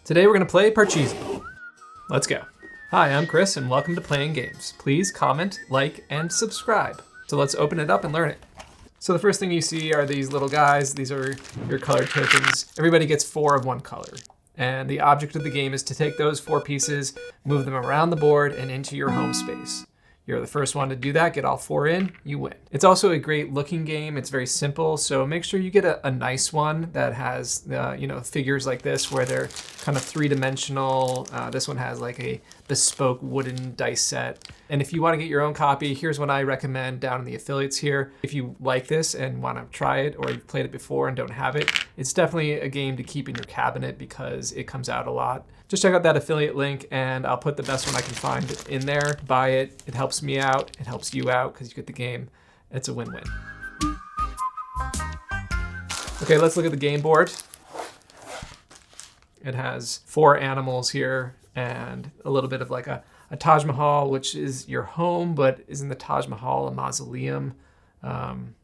Today we're going to play Parcheesi. Let's go. Hi, I'm Chris and welcome to Playing Games. Please comment, like, and subscribe. So let's open it up and learn it. So the first thing you see are these little guys. These are your colored tokens. Everybody gets 4 of one color. And the object of the game is to take those 4 pieces, move them around the board and into your home space. You're the first one to do that, get all 4 in, you win. It's also a great looking game. It's very simple, so make sure you get a nice one that has figures like this where they're kind of 3-dimensional. This one has like a bespoke wooden dice set. And if you want to get your own copy, here's what I recommend down in the affiliates here. If you like this and want to try it, or you've played it before and don't have it, it's definitely a game to keep in your cabinet because it comes out a lot. Just check out that affiliate link and I'll put the best one I can find in there. Buy it. It helps me out. It helps you out because you get the game. It's a win-win. Okay, let's look at the game board. It has 4 animals here and a little bit of like a Taj Mahal, which is your home, but isn't the Taj Mahal a mausoleum? Kind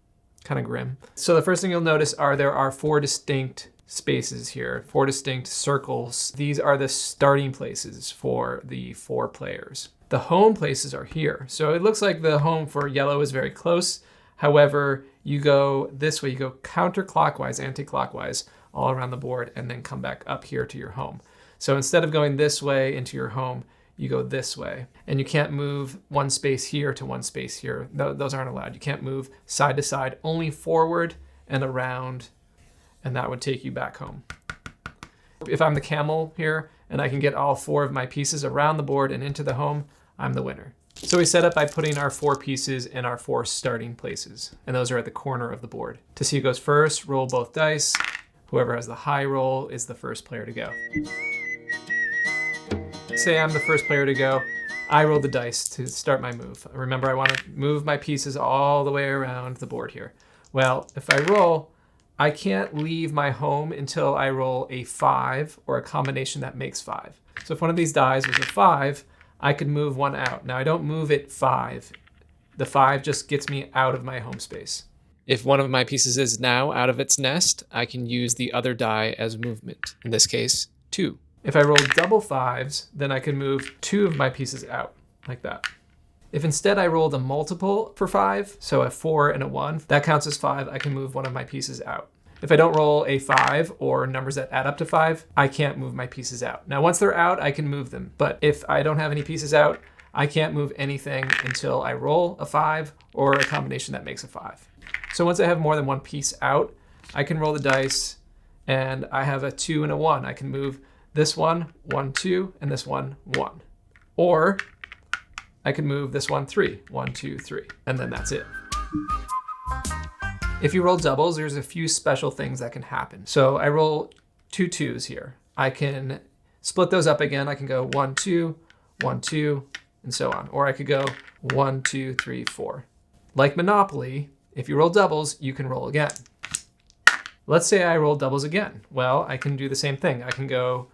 of grim. So the first thing you'll notice there are 4 distinct spaces here, 4 distinct circles. These are the starting places for the 4 players. The home places are here. So it looks like the home for yellow is very close. However, you go this way, you go counterclockwise, anti-clockwise, all around the board, and then come back up here to your home. So instead of going this way into your home, you go this way. And you can't move 1 space here to 1 space here. Those aren't allowed. You can't move side to side, only forward and around, and that would take you back home. If I'm the camel here and I can get all 4 of my pieces around the board and into the home, I'm the winner. So we set up by putting our 4 pieces in our 4 starting places, and those are at the corner of the board. To see who goes first, roll both dice. Whoever has the high roll is the first player to go. Say I'm the first player to go. I roll the dice to start my move. Remember, I want to move my pieces all the way around the board here. Well, if I roll, I can't leave my home until I roll a 5 or a combination that makes 5. So if one of these dies was a 5, I could move 1 out. Now I don't move it 5. The 5 just gets me out of my home space. If one of my pieces is now out of its nest, I can use the other die as movement. In this case, 2. If I roll double 5s, then I can move 2 of my pieces out, like that. If instead I rolled a multiple for 5, so a 4 and a 1, that counts as 5, I can move one of my pieces out. If I don't roll a 5 or numbers that add up to 5, I can't move my pieces out. Now once they're out, I can move them, but if I don't have any pieces out, I can't move anything until I roll a 5 or a combination that makes a 5. So once I have more than 1 piece out, I can roll the dice and I have a 2 and a 1. I can move this one, 1, 2, and this one, 1. Or I can move this one 3, 1, 2, 3, and then that's it. If you roll doubles, there's a few special things that can happen. So I roll 2 2s here. I can split those up again. I can go 1, 2, 1, 2, and so on. Or I could go 1, 2, 3, 4. Like Monopoly, if you roll doubles, you can roll again. Let's say I roll doubles again. Well, I can do the same thing. I can go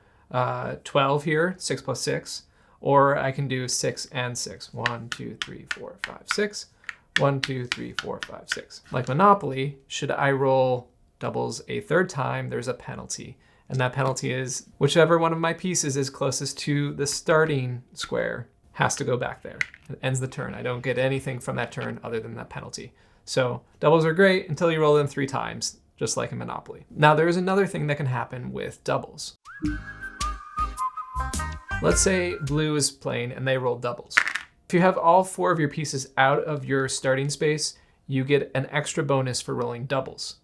12 here, 6 plus 6. Or I can do 6 and 6. 1, 2, 3, 4, 5, 6. 1, 2, 3, 4, 5, 6. Like Monopoly, should I roll doubles a 3rd time, there's a penalty. And that penalty is whichever one of my pieces is closest to the starting square has to go back there. It ends the turn. I don't get anything from that turn other than that penalty. So doubles are great until you roll them 3 times, just like in Monopoly. Now there is another thing that can happen with doubles. Let's say blue is playing and they roll doubles. If you have all 4 of your pieces out of your starting space, you get an extra bonus for rolling doubles.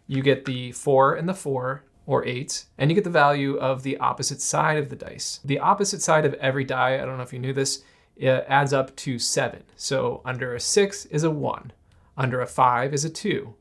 You get the 4 and the 4, or 8, and you get the value of the opposite side of the dice. The opposite side of every die, I don't know if you knew this, it adds up to 7. So under a 6 is a 1, under a 5 is a 2,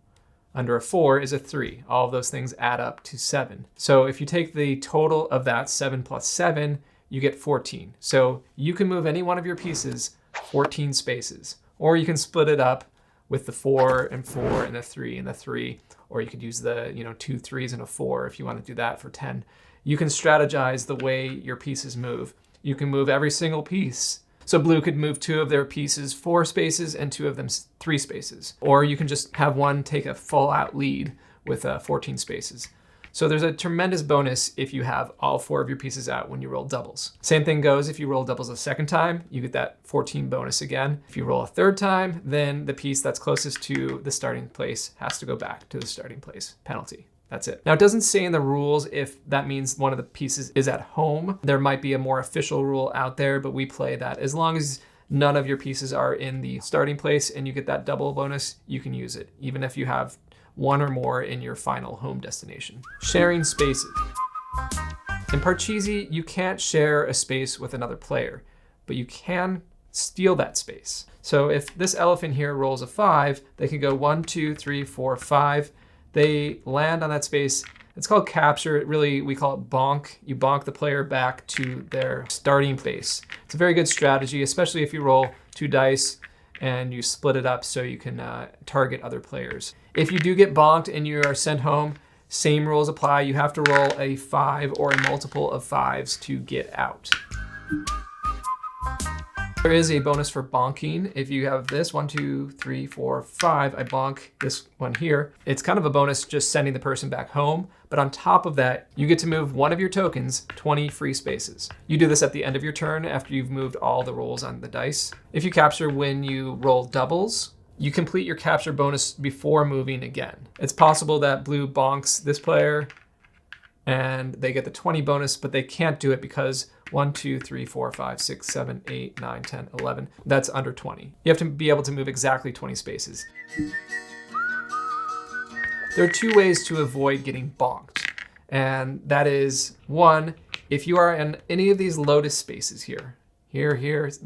under a 4 is a 3. All of those things add up to 7. So if you take the total of that 7 plus 7, you get 14. So you can move any one of your pieces 14 spaces, or you can split it up with the 4 and 4 and the 3 and the 3, or you could use the 2 3s and a 4 if you want to do that for 10. You can strategize the way your pieces move. You can move every single piece. So blue could move 2 of their pieces 4 spaces and 2 of them 3 spaces, or you can just have one take a full out lead with 14 spaces. So there's a tremendous bonus if you have all 4 of your pieces out when you roll doubles. Same thing goes if you roll doubles a second time, you get that 14 bonus again. If you roll a third time, then the piece that's closest to the starting place has to go back to the starting place. Penalty. That's it. Now, it doesn't say in the rules if that means one of the pieces is at home. There might be a more official rule out there, but we play that. As long as none of your pieces are in the starting place and you get that double bonus, you can use it, even if you have 1 or more in your final home destination. Sharing spaces. In Parcheesi, you can't share a space with another player, but you can steal that space. So if this elephant here rolls a 5, they can go 1, 2, 3, 4, 5. They land on that space. It's called capture. Really, we call it bonk. You bonk the player back to their starting base. It's a very good strategy, especially if you roll 2 dice and you split it up so you can target other players. If you do get bonked and you are sent home, same rules apply. You have to roll a 5 or a multiple of 5s to get out. There is a bonus for bonking. If you have this 1, 2, 3, 4, 5, I bonk this one here. It's kind of a bonus just sending the person back home. But on top of that, you get to move one of your tokens 20 free spaces. You do this at the end of your turn after you've moved all the rolls on the dice. If you capture when you roll doubles, you complete your capture bonus before moving again. It's possible that blue bonks this player and they get the 20 bonus, but they can't do it because 1, 2, 3, 4, 5, 6, 7, 8, 9, 10, 11. That's under 20. You have to be able to move exactly 20 spaces. There are 2 ways to avoid getting bonked. And that is 1, if you are in any of these lotus spaces here, there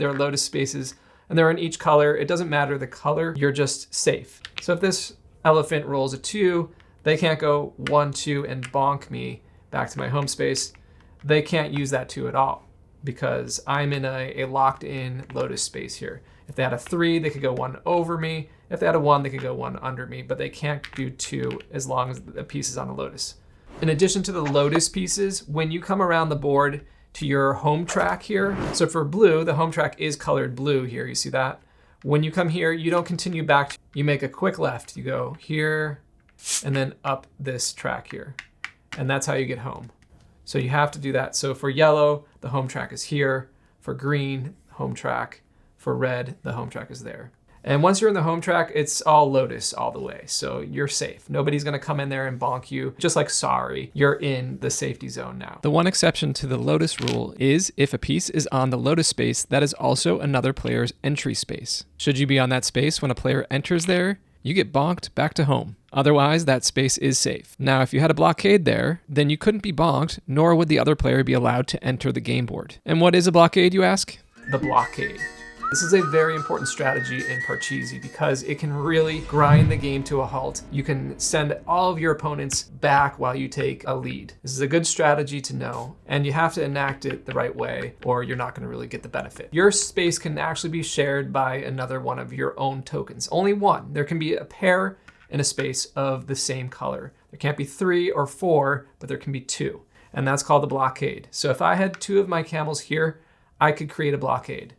are lotus spaces and they're in each color. It doesn't matter the color, you're just safe. So if this elephant rolls a 2, they can't go 1, 2 and bonk me back to my home space. They can't use that 2 at all because I'm in a locked in lotus space here. If they had a 3, they could go 1 over me. If they had a 1, they could go 1 under me, but they can't do 2 as long as the piece is on the lotus. In addition to the lotus pieces, when you come around the board to your home track here, so for blue, the home track is colored blue here, you see that? When you come here, you don't continue back, you make a quick left. You go here and then up this track here. And that's how you get home. So you have to do that. So for yellow, the home track is here. For green, home track. For red, the home track is there. And once you're in the home track, it's all lotus all the way. So you're safe. Nobody's gonna come in there and bonk you. Just like sorry, you're in the safety zone now. The one exception to the lotus rule is if a piece is on the lotus space, that is also another player's entry space. Should you be on that space when a player enters there, you get bonked back to home. Otherwise, that space is safe. Now, if you had a blockade there, then you couldn't be bonked, nor would the other player be allowed to enter the game board. And what is a blockade, you ask? The blockade. This is a very important strategy in Parcheesi because it can really grind the game to a halt. You can send all of your opponents back while you take a lead. This is a good strategy to know, and you have to enact it the right way or you're not gonna really get the benefit. Your space can actually be shared by another one of your own tokens. Only one. There can be a pair in a space of the same color. There can't be 3 or 4, but there can be 2. And that's called a blockade. So if I had 2 of my camels here, I could create a blockade.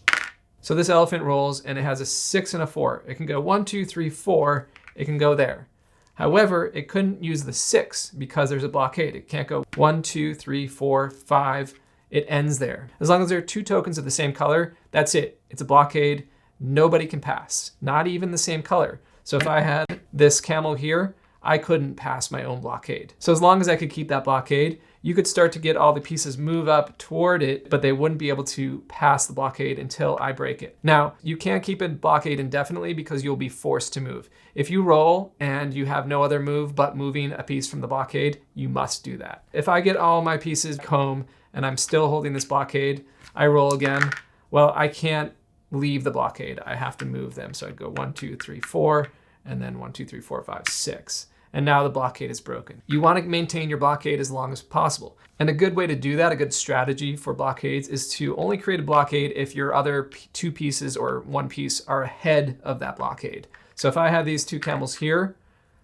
So this elephant rolls and it has a 6 and a 4. It can go 1, 2, 3, 4. It can go there. However, it couldn't use the 6 because there's a blockade. It can't go 1, 2, 3, 4, 5. It ends there. As long as there are 2 tokens of the same color, that's it. It's a blockade. Nobody can pass, not even the same color. So if I had this camel here, I couldn't pass my own blockade. So as long as I could keep that blockade, you could start to get all the pieces move up toward it, but they wouldn't be able to pass the blockade until I break it. Now, you can't keep a blockade indefinitely because you'll be forced to move. If you roll and you have no other move but moving a piece from the blockade, you must do that. If I get all my pieces home and I'm still holding this blockade, I roll again. Well, I can't leave the blockade. I have to move them. So I'd go 1, 2, 3, 4, and then 1, 2, 3, 4, 5, 6. And now the blockade is broken. You want to maintain your blockade as long as possible. And a good way to do that, a good strategy for blockades, is to only create a blockade if your other 2 pieces or 1 piece are ahead of that blockade. So if I have these 2 camels here,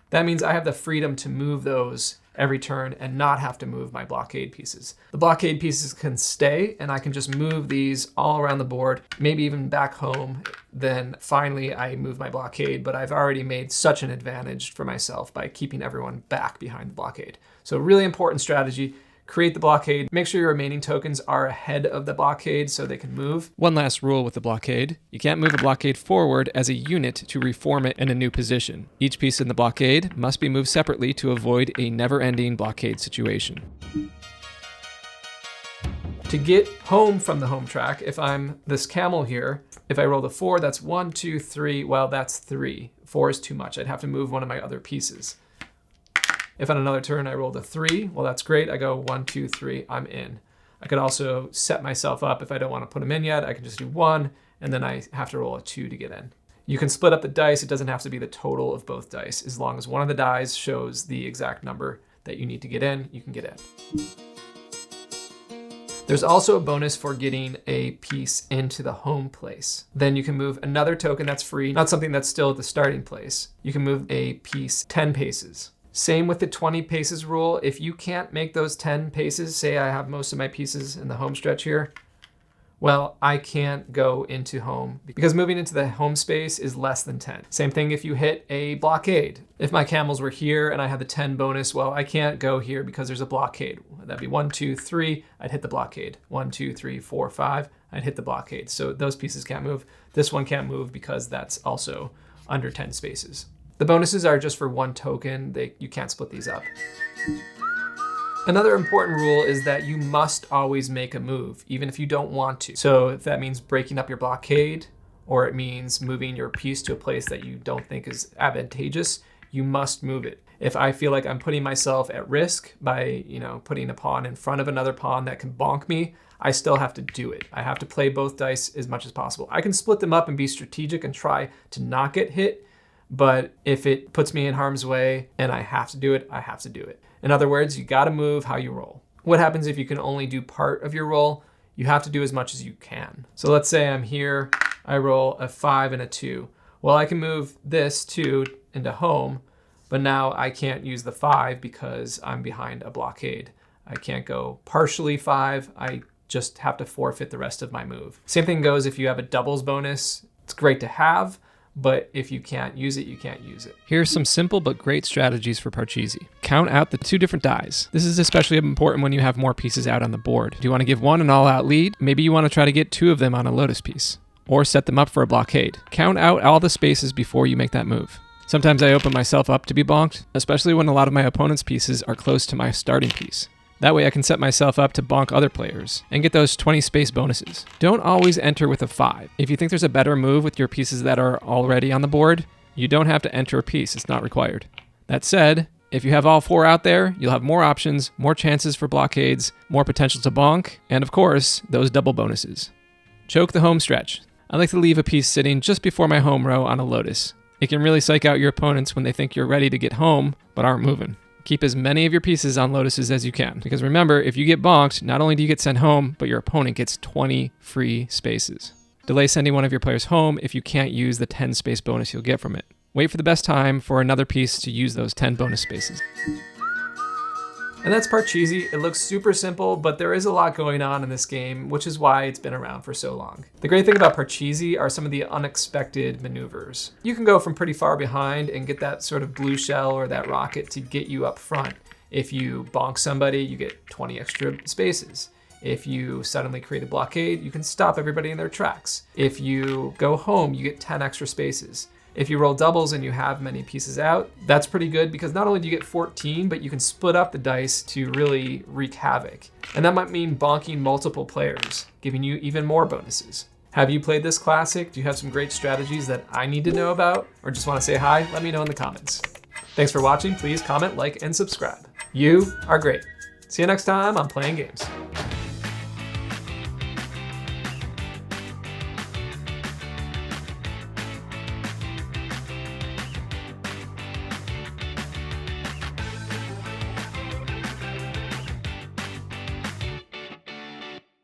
that means I have the freedom to move those every turn and not have to move my blockade pieces. The blockade pieces can stay and I can just move these all around the board, maybe even back home. Then finally I move my blockade, but I've already made such an advantage for myself by keeping everyone back behind the blockade. So really important strategy. Create the blockade. Make sure your remaining tokens are ahead of the blockade so they can move. One last rule with the blockade. You can't move a blockade forward as a unit to reform it in a new position. Each piece in the blockade must be moved separately to avoid a never-ending blockade situation. To get home from the home track, if I'm this camel here, if I roll the 4, that's 1, 2, 3. Well, that's 3. 4 is too much. I'd have to move one of my other pieces. If on another turn I rolled a 3, well, that's great. I go 1, 2, 3, I'm in. I could also set myself up if I don't want to put them in yet. I can just do 1, and then I have to roll a 2 to get in. You can split up the dice. It doesn't have to be the total of both dice. As long as one of the dice shows the exact number that you need to get in, you can get in. There's also a bonus for getting a piece into the home place. Then you can move another token that's free, not something that's still at the starting place. You can move a piece 10 paces. Same with the 20 paces rule. If you can't make those 10 paces, say I have most of my pieces in the home stretch here, well, I can't go into home because moving into the home space is less than 10. Same thing if you hit a blockade. If my camels were here and I had the 10 bonus, well, I can't go here because there's a blockade. That'd be 1, 2, 3, I'd hit the blockade. 1, 2, 3, 4, 5, I'd hit the blockade. So those pieces can't move. This one can't move because that's also under 10 spaces. The bonuses are just for one token. You can't split these up. Another important rule is that you must always make a move, even if you don't want to. So if that means breaking up your blockade, or it means moving your piece to a place that you don't think is advantageous, you must move it. If I feel like I'm putting myself at risk by, putting a pawn in front of another pawn that can bonk me, I still have to do it. I have to play both dice as much as possible. I can split them up and be strategic and try to not get hit, but if it puts me in harm's way and I have to do it, I have to do it. In other words, you gotta move how you roll. What happens if you can only do part of your roll? You have to do as much as you can. So let's say I'm here, I roll a 5 and a 2. Well, I can move this 2 into home, but now I can't use the 5 because I'm behind a blockade. I can't go partially 5, I just have to forfeit the rest of my move. Same thing goes if you have a doubles bonus. It's great to have, but if you can't use it, you can't use it. Here are some simple but great strategies for Parcheesi. Count out the 2 different dies. This is especially important when you have more pieces out on the board. Do you want to give one an all-out lead? Maybe you want to try to get 2 of them on a lotus piece, or set them up for a blockade. Count out all the spaces before you make that move. Sometimes I open myself up to be bonked, especially when a lot of my opponent's pieces are close to my starting piece. That way I can set myself up to bonk other players and get those 20 space bonuses. Don't always enter with a 5. If you think there's a better move with your pieces that are already on the board, you don't have to enter a piece. It's not required. That said, if you have all 4 out there, you'll have more options, more chances for blockades, more potential to bonk, and of course, those double bonuses. Choke the home stretch. I like to leave a piece sitting just before my home row on a lotus. It can really psych out your opponents when they think you're ready to get home, but aren't moving. Keep as many of your pieces on lotuses as you can, because remember, if you get bonked, not only do you get sent home, but your opponent gets 20 free spaces. Delay sending one of your players home if you can't use the 10 space bonus you'll get from it. Wait for the best time for another piece to use those 10 bonus spaces. And that's Parcheesi. It looks super simple, but there is a lot going on in this game, which is why it's been around for so long. The great thing about Parcheesi are some of the unexpected maneuvers. You can go from pretty far behind and get that sort of blue shell or that rocket to get you up front. If you bonk somebody, you get 20 extra spaces. If you suddenly create a blockade, you can stop everybody in their tracks. If you go home, you get 10 extra spaces. If you roll doubles and you have many pieces out, that's pretty good because not only do you get 14, but you can split up the dice to really wreak havoc. And that might mean bonking multiple players, giving you even more bonuses. Have you played this classic? Do you have some great strategies that I need to know about? Or just want to say hi? Let me know in the comments. Thanks for watching. Please comment, like, and subscribe. You are great. See you next time on Playing Games.